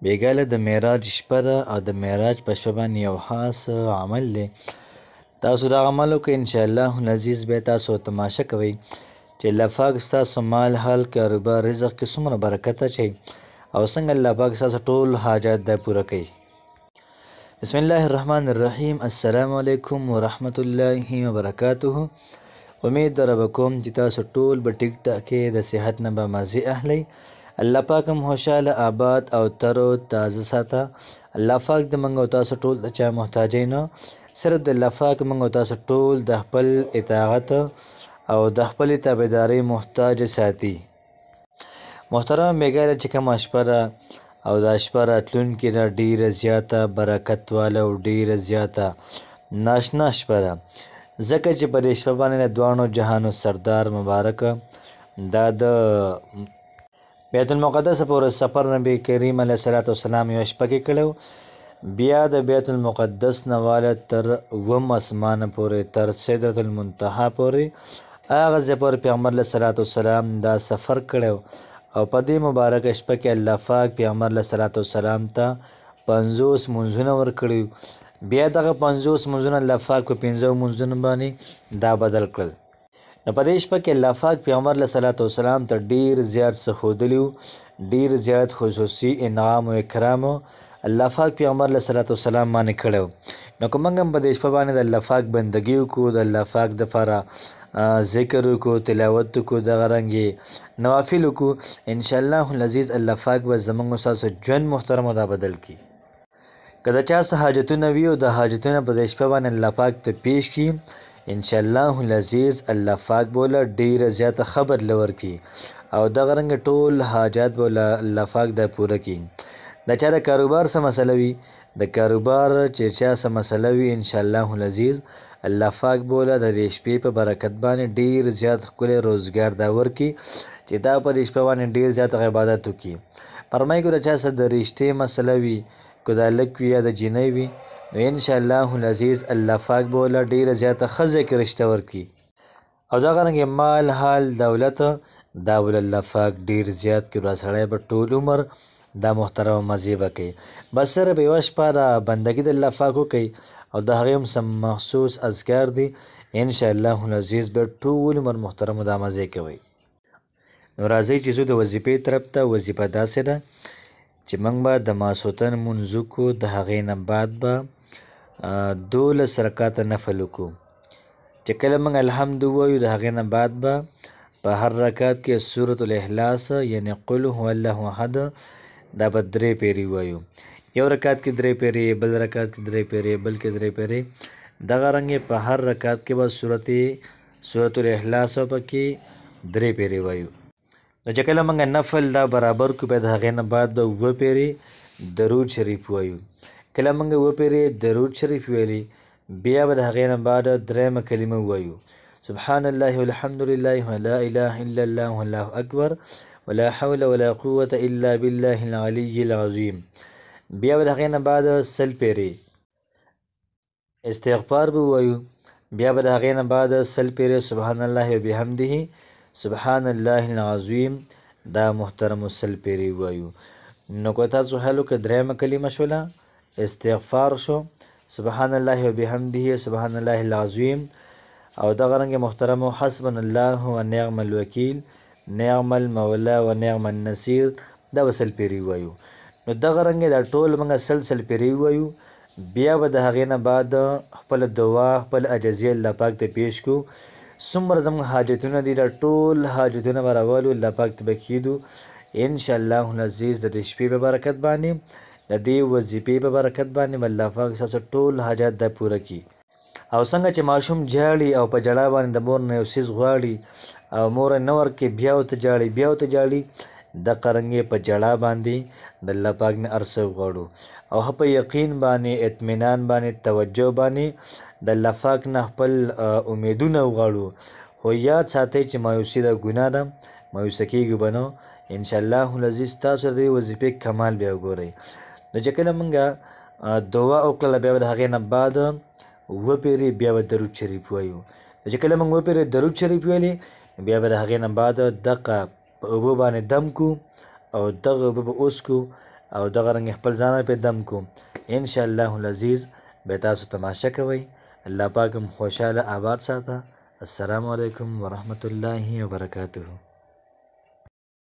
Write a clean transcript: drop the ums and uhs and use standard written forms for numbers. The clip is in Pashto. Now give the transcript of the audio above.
بیګا له د معراج شپه ده او د معراج په شپه باندې یو خاص عمل دی. تاسو دا عمل وکړئ انشاءالله العزیز بیا تاسو تماشه کوئ چې الله پاک ستاسو مال حال کاروبار رزق کې څومره برکت اچوي او څنګه الله پاک ستاسو ټول حاجات دا پوره کوي. بسم الله الرحمن الرحیم. السلام علیکم ورحمت الله وبرکاته. امید در کوم چې تاسو ټول به ټیک ټاکې د صحت نه به مزې اخلئ. الله پاک هم خوشحاله آباد او تر او تازه ساته. الله پاک د موږ او تاسو ټول د چا محتاجۍ نه صرف د الله پاک موږ او تاسو ټول د خپل اطاعت او د خپلې تابعدارۍ محتاج ساتي. محترم بیګا چې کومه شپه ده او دا شپه راتلونکې ده ډېره زیاته برکت واله او ډېره زیاته ناشنا شپه ده، ځکه چې په دې شپه باندې د دواړو جهانو سردار مبارک دا د بیت المقدس پورې سفر نبی کریم علیه الصلاة والسلام یو شپه کې کړی، بیا د بیت المقدس نه واله تر اووم اسمانه پورې تر سدرة المنتهی پورې هغه ځای پورې پیغمبر علیه الصلاة والسلام دا سفر کړی او په دې مبارکه شپه کې الله پاک پیغمبر علیه الصلاة والسلام ته 50 منځونه ورکړي. بیا دغه 50 منځونه الله پاک په 5 منځونو باندې دا بدل کړل. نو په دې شپه کې الله پاک پیغمبر علیه الصلاة والسلام ته ډېر زیات څه ښودلي وو، ډېر زیات خصوصي انعام و اکرام الله پاک پیغمبر علیه الصلاة والسلام باندې کړی و. نو که موږ هم په دې شپه باندې د الله پاک بندګي وکړو، د الله پاک دپاره ذکر وکړو، تلاوت وکړو، دغه رنګې نوافل وکړو، انشاءالله العزیز الله پاک به زموږ ستاسو ژوند محترمو دا بدل کړي. که د چا څه حاجتونه وي او د حاجتونه په دې شپه باندې الله پاک ته پیش کړي، انشاءالله العزیز الله پاک به له ډېره زیاته ښه بدله ورکړي او دغه رنګه ټول حاجات به الله پاک دا پوره کړي. د چا د کاروبار څه مسله وي، د کاروبار چې چا څه مسله وي، انشاءالله العزیز الله پاک به له د دې شپې په برکت باندې ډېر زیات ښکلی روزګار دا ورکړي چې دا په دې شپه باندې ډېر زیات عبادت وکړي. فرمایي که د چا څه د رشتې مسله وي، که د هلک وي یا د جینۍ وي، نو انشاءالله العزیز الله پاک به له ډېره زیاته ښه ځای کې رشته ورکړي او دغه رنګې مال حال دولت دا به الله پاک ډېر زیات کړي. دا سړی به ټول عمر دا محترم مزې به کوي. بس صرف یوه شپه د بندګي د الله پاک وکوئ او د هغې هم څه مخصوص اذکار دي، انشاءالله العزیز به ټول عمر محترمو دا مزې کوئ. نو راځئ چې ځو د وظیفې طرف ته. وظیفه داسې ده چې موږ به د ماسخوتن لمونځ وکړو، د هغې نه بعد به 12 رکعاته نفل وکړو. چې کله موږ الحمد ووایو د هغې نه بعد به په هر رکعت کې سورة الاخلاص یعنې قل هو الله احد دا به 3 پیرې ووایو. یو رکعت کې 3 پیرې، بل رکعت کې 3 پیرې، بل کې 3 پیرې، دغه رنګې په هر رکعت کې به سورة الاخلاص پکې 3 پیرې وایو. نو چې کله موږ نفل دا برابر کړو بیا د هغې نه بعد به 7 پیرې درود شریف وایو. کله موږ 7 پیرې درود شریف ویلي بیا به د هغې نه بعد درېیمه کلمه ووایو سبحان الله والحمد لله ولا اله الا الله والله اکبر ولا حول ولا قوة الا بالله العلي العظیم. بیا به د هغې نه بعد 100 پیرې استغفار به ووایو. بیا به د هغې نه بعد 100 پیرې سبحان الله وبحمده سبحان الله العظیم دا محترم 100 پیرې ووایو. نو که تاسو حل وکړه درېیمه کلمه شوله استغفار شو، سبحان الله وبحمده سبحان الله العظیم او دغه رنګ محترم حسبنا الله و نعم الوکیل نعم المولا و نعم النصیر دا به 100 پیرې ووایو. نو دغه رنګ دا ټول موږ 100 پیرې ووایو. بیا به د هغې نه بعد خپله دعا خپل عجزي الله پاک ته پیش کړو. څومره زموږ حاجتونه دي دا ټول حاجتونه به راولو الله پاک ته به کښېږدو انشاءالله العزیز. د دې شپې په برکت باندې د دې وظیفې په برکت باندې به الله پاک ستاسو ټول حاجات دا پوره کړي. او څنګه چې ماشوم جاړي او په ژړا باندې د مور نه یو څیز غواړي او مور نه ورکړي بیا ورته جاړي بیا ورته جاړي، دغه رنګې په ژړا باندې د الله پاک نه هر څه غواړو او په یقین باندې اطمینان باندې توجه باندې د الله پاک نه خپل امیدونه وغواړو. خو یاد ساتئ چې مایوسي د ګناه ده، مایوسه کېږو به نه. انشاءالله العزیز تاسو د دې وظیفې کمال بیا وګورئ. نو چې کله موږ دعا وکړله بیا به د هغې نه بعد 7 پیرې بیا به درود شریف وایو. چې کله موږ 7 پیرې درود شریف ویلې بیا به د هغې نه بعد دغه په اوبو باندې دم کو او دغه اوبه به اوس کو او دغه رنګ خپل ځان پې دم کو ان شاء الله العزیز به تاسو تماشه کوئ. الله پاک هم خوشحاله آباد ساته. السلام علیکم ورحمت الله وبرکاته.